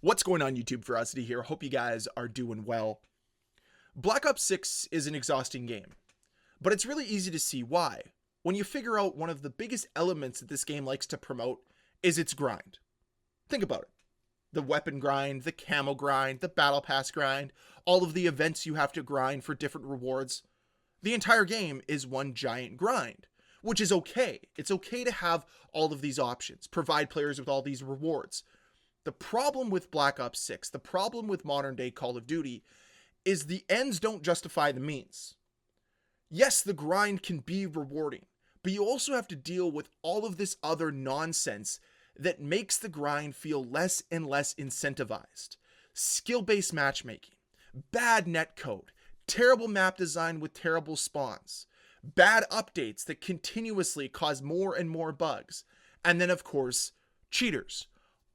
What's going on, YouTube? Ferocity here. Hope you guys are doing well. Black Ops 6 is an exhausting game, but it's really easy to see why when you figure out one of the biggest elements that this game likes to promote is its grind. Think about it. The weapon grind, the camo grind, the battle pass grind, all of the events you have to grind for different rewards. The entire game is one giant grind, which is okay. It's okay to have all of these options, provide players with all these rewards. The problem with Black Ops 6, the problem with modern day Call of Duty, is the ends don't justify the means. Yes, the grind can be rewarding, but you also have to deal with all of this other nonsense that makes the grind feel less and less incentivized. Skill-based matchmaking, bad netcode, terrible map design with terrible spawns, bad updates that continuously cause more and more bugs, and then of course, cheaters.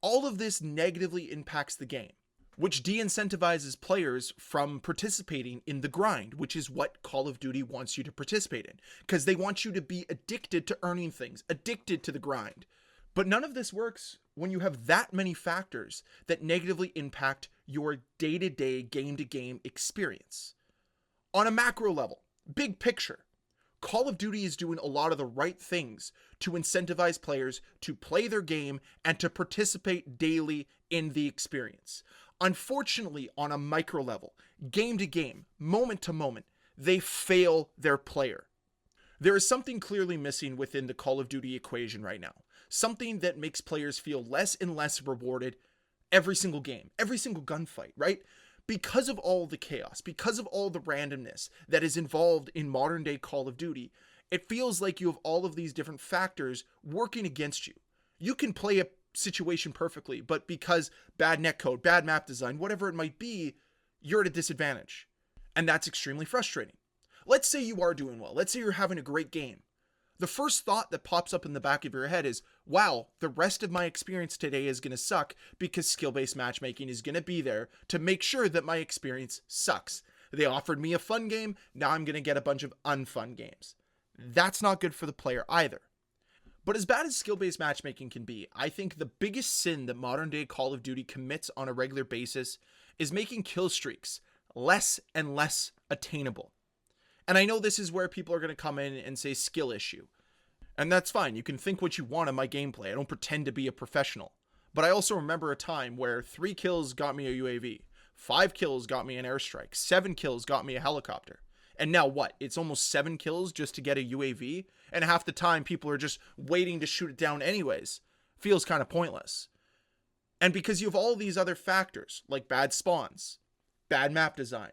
All of this negatively impacts the game, which de-incentivizes players from participating in the grind, which is what Call of Duty wants you to participate in, because they want you to be addicted to earning things, addicted to the grind. But none of this works when you have that many factors that negatively impact your day-to-day, game-to-game experience. On a macro level, big picture, Call of Duty is doing a lot of the right things to incentivize players to play their game and to participate daily in the experience. Unfortunately, on a micro level, game to game, moment to moment, they fail their player. There is something clearly missing within the Call of Duty equation right now. Something that makes players feel less and less rewarded every single game, every single gunfight, right? Because of all the chaos, because of all the randomness that is involved in modern day Call of Duty, it feels like you have all of these different factors working against you. You can play a situation perfectly, but because bad netcode, bad map design, whatever it might be, you're at a disadvantage. And that's extremely frustrating. Let's say you are doing well. Let's say you're having a great game. The first thought that pops up in the back of your head is, wow, the rest of my experience today is going to suck because skill-based matchmaking is going to be there to make sure that my experience sucks. They offered me a fun game, now I'm going to get a bunch of unfun games. That's not good for the player either. But as bad as skill-based matchmaking can be, I think the biggest sin that modern-day Call of Duty commits on a regular basis is making kill streaks less and less attainable. And I know this is where people are going to come in and say skill issue. And that's fine. You can think what you want of my gameplay. I don't pretend to be a professional. But I also remember a time where 3 kills got me a UAV. 5 kills got me an airstrike. 7 kills got me a helicopter. And now what? It's almost 7 kills just to get a UAV? And half the time people are just waiting to shoot it down anyways. Feels kind of pointless. And because you have all these other factors, like bad spawns, bad map design,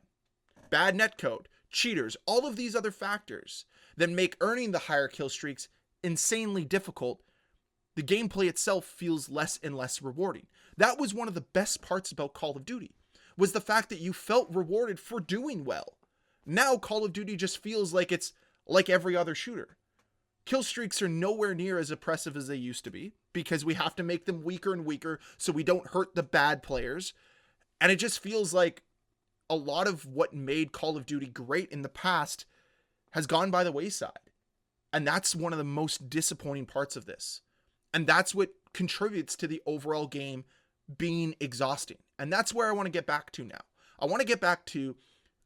bad netcode, cheaters, all of these other factors that make earning the higher kill streaks insanely difficult, the gameplay itself feels less and less rewarding. That was one of the best parts about Call of Duty, was the fact that you felt rewarded for doing well. Now Call of Duty just feels like it's like every other shooter. Kill streaks are nowhere near as oppressive as they used to be, because we have to make them weaker and weaker so we don't hurt the bad players. And it just feels like a lot of what made Call of Duty great in the past has gone by the wayside. And that's one of the most disappointing parts of this. And that's what contributes to the overall game being exhausting. And that's where I want to get back to now. I want to get back to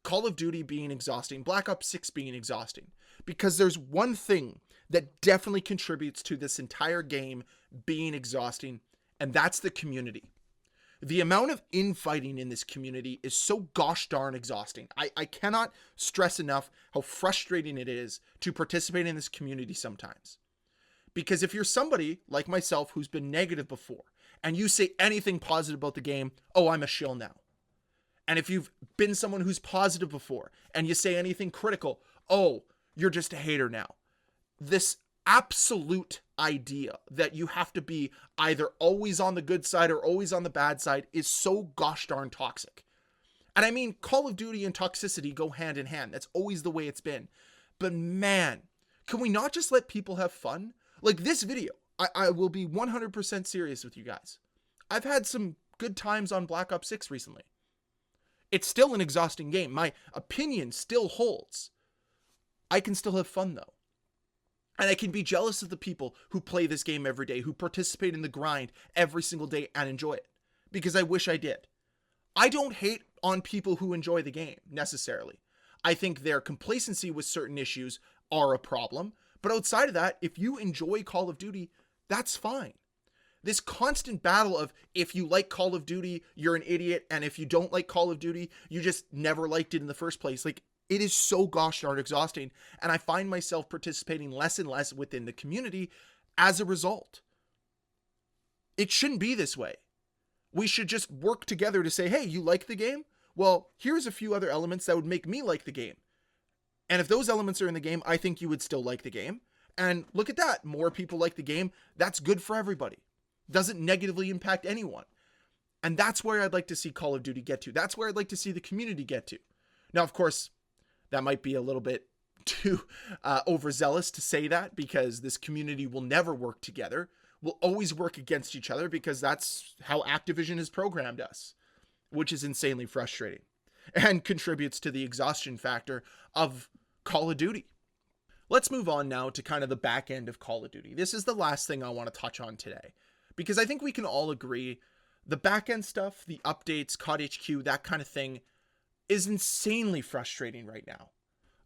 Call of Duty being exhausting, Black Ops 6 being exhausting, because there's one thing that definitely contributes to this entire game being exhausting, and that's the community. The amount of infighting in this community is so gosh darn exhausting. I cannot stress enough how frustrating it is to participate in this community sometimes. Because if you're somebody like myself who's been negative before, and you say anything positive about the game, oh, I'm a shill now. And if you've been someone who's positive before, and you say anything critical, oh, you're just a hater now. This absolute idea that you have to be either always on the good side or always on the bad side is so gosh darn toxic. And I mean, Call of Duty and toxicity go hand in hand. That's always the way it's been. But man, can we not just let people have fun? Like this video, I will be 100% serious with you guys. I've had some good times on Black Ops 6 recently. It's still an exhausting game. My opinion still holds. I can still have fun though. And I can be jealous of the people who play this game every day, who participate in the grind every single day and enjoy it. because I wish I did. I don't hate on people who enjoy the game necessarily. I think their complacency with certain issues are a problem. But outside of that, if you enjoy Call of Duty, that's fine. This constant battle of if you like Call of Duty, you're an idiot. And if you don't like Call of Duty, you just never liked it in the first place. Like, it is so gosh darn exhausting. And I find myself participating less and less within the community as a result. It shouldn't be this way. We should just work together to say, hey, you like the game? Well, here's a few other elements that would make me like the game. And if those elements are in the game, I think you would still like the game. And look at that. More people like the game. That's good for everybody. Doesn't negatively impact anyone. And that's where I'd like to see Call of Duty get to. That's where I'd like to see the community get to. Now, of course, that might be a little bit too overzealous to say that, because this community will never work together. We'll always work against each other, because that's how Activision has programmed us, which is insanely frustrating and contributes to the exhaustion factor of Call of Duty. Let's move on now to kind of the back end of Call of Duty. This is the last thing I want to touch on today, because I think we can all agree the back end stuff, the updates, COD HQ, that kind of thing is insanely frustrating right now.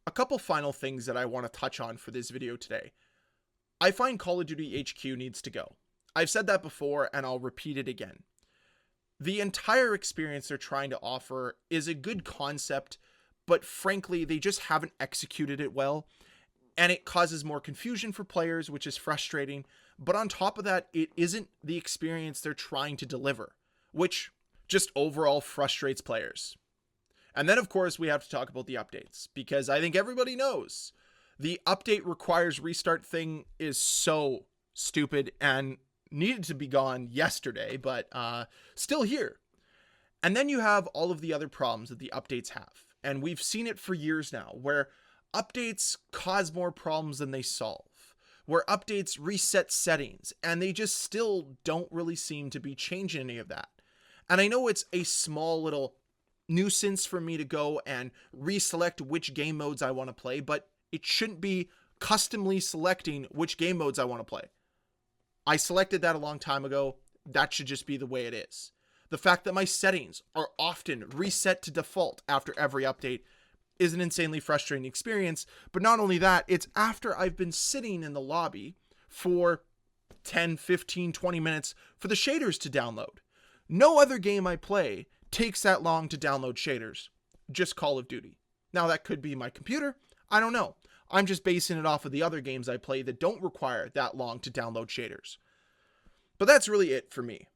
A couple final things that I want to touch on for this video today. I find Call of Duty HQ needs to go. I've said that before and I'll repeat it again. The entire experience they're trying to offer is a good concept, but frankly, they just haven't executed it well, and it causes more confusion for players, which is frustrating. But on top of that, it isn't the experience they're trying to deliver, which just overall frustrates players. And then, of course, we have to talk about the updates, because I think everybody knows the update requires restart thing is so stupid and needed to be gone yesterday, but still here. And then you have all of the other problems that the updates have. And we've seen it for years now, where updates cause more problems than they solve, where updates reset settings, and they just still don't really seem to be changing any of that. And I know it's a small little nuisance for me to go and reselect which game modes I want to play, but it shouldn't be customly selecting which game modes I want to play. I selected that a long time ago. That should just be the way it is. The fact that my settings are often reset to default after every update is an insanely frustrating experience. But not only that, it's after I've been sitting in the lobby for 10, 15, 20 minutes for the shaders to download. No other game I play takes that long to download shaders. Just Call of Duty. Now that could be my computer. I don't know. I'm just basing it off of the other games I play that don't require that long to download shaders. But that's really it for me.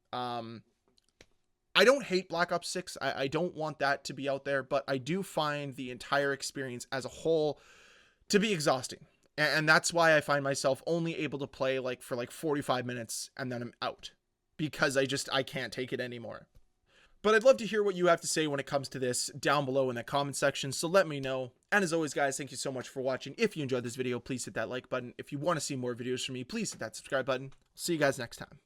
I don't hate Black Ops 6. I don't want that to be out there, but I do find the entire experience as a whole to be exhausting. And that's why I find myself only able to play for 45 minutes and then I'm out, because I can't take it anymore. But I'd love to hear what you have to say when it comes to this down below in the comment section, so let me know. And as always, guys, thank you so much for watching. If you enjoyed this video, please hit that like button. If you want to see more videos from me, please hit that subscribe button. See you guys next time.